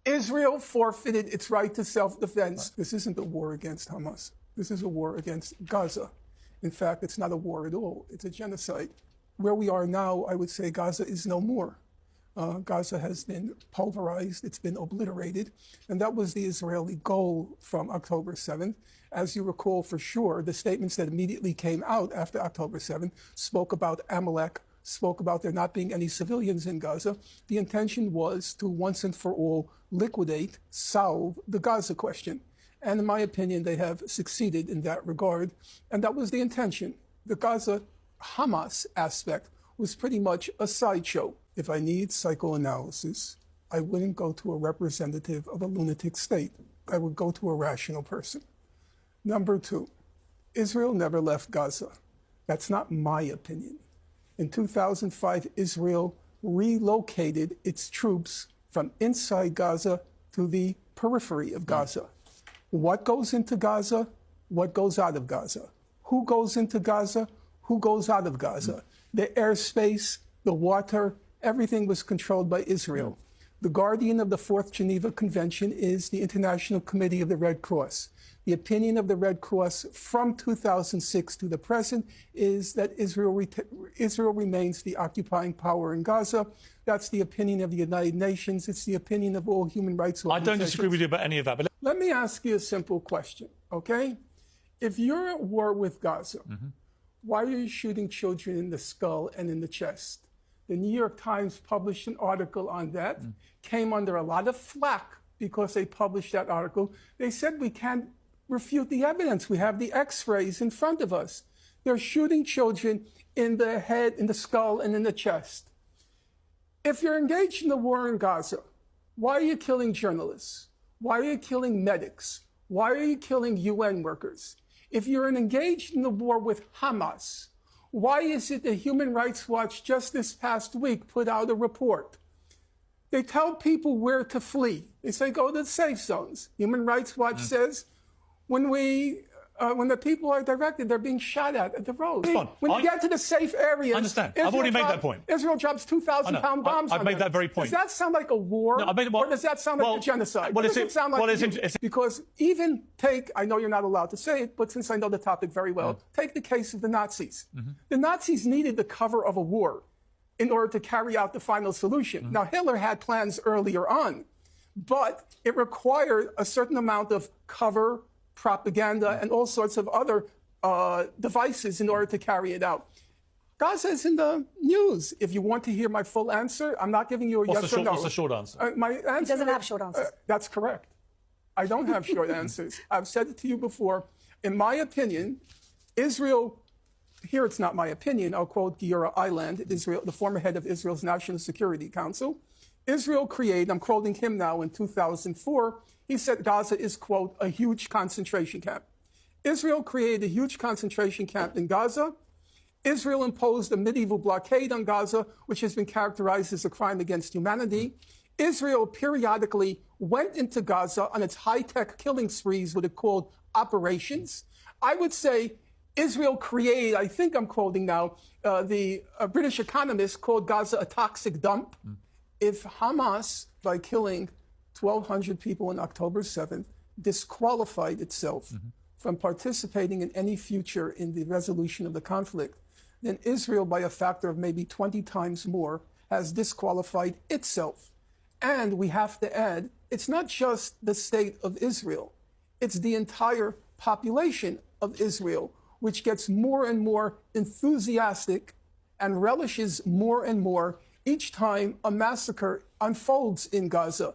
Israel forfeited its right to self-defense. This isn't a war against Hamas. This is a war against Gaza. In fact, it's not a war at all. It's a genocide. Where we are now, I would say Gaza is no more. Gaza has been pulverized. It's been obliterated. And that was the Israeli goal from October 7th. As you recall, for sure, the statements that immediately came out after October 7th spoke about Amalek, spoke about there not being any civilians in Gaza. The intention was to once and for all liquidate, solve the Gaza question. And in my opinion, they have succeeded in that regard. And that was the intention. The Gaza-Hamas aspect was pretty much a sideshow. If I need psychoanalysis, I wouldn't go to a representative of a lunatic state. I would go to a rational person. Number two, Israel never left Gaza. That's not my opinion. In 2005, Israel relocated its troops from inside Gaza to the periphery of Gaza. What goes into Gaza? What goes out of Gaza? Who goes into Gaza? Who goes out of Gaza? The airspace, the water, everything was controlled by Israel. The guardian of the Fourth Geneva Convention is the International Committee of the Red Cross. The opinion of the Red Cross from 2006 to the present is that Israel remains the occupying power in Gaza. That's the opinion of the United Nations. It's the opinion of all human rights organizations. I don't disagree with you about any of that. But let me ask you a simple question, okay? If you're at war with Gaza, why are you shooting children in the skull and in the chest? The New York Times published an article on that, came under a lot of flack because they published that article. They said we can't refute the evidence. We have the x-rays in front of us. They're shooting children in the head, in the skull, and in the chest. If you're engaged in the war in Gaza, why are you killing journalists? Why are you killing medics? Why are you killing UN workers? If you're engaged in the war with Hamas, why is it that Human Rights Watch just this past week put out a report? They tell people where to flee. They say, go to the safe zones. Human Rights Watch says, when the people are directed, they're being shot at the road. When you get to the safe areas... I understand. I've already made that point. Israel drops 2,000-pound bombs on I've made that very point. Does that sound like a war? No, or does that sound like a genocide? What does it sound like because even take, I know you're not allowed to say it, but since I know the topic very well, take the case of the Nazis. The Nazis needed the cover of a war in order to carry out the final solution. Now, Hitler had plans earlier on, but it required a certain amount of cover, propaganda, and all sorts of other devices in order to carry it out. Gaza is in the news. If you want to hear my full answer, I'm not giving you a yes or no. What's the short answer? My answer he doesn't have short answers. That's correct. I don't have short answers. I've said it to you before. In my opinion, Israel, here it's not my opinion, I'll quote Giora Eiland, Israel, the former head of Israel's National Security Council. Israel created, I'm quoting him now, in 2004, he said Gaza is, quote, a huge concentration camp. Israel created a huge concentration camp in Gaza. Israel imposed a medieval blockade on Gaza, which has been characterized as a crime against humanity. Israel periodically went into Gaza on its high-tech killing sprees, what it called operations. I would say Israel created, I think I'm quoting now, the British economist called Gaza a toxic dump. If Hamas, by killing 1,200 people on October 7th, disqualified itself from participating in any future in the resolution of the conflict, then Israel, by a factor of maybe 20 times more, has disqualified itself. And we have to add, it's not just the state of Israel, it's the entire population of Israel, which gets more and more enthusiastic and relishes more and more each time a massacre unfolds in Gaza.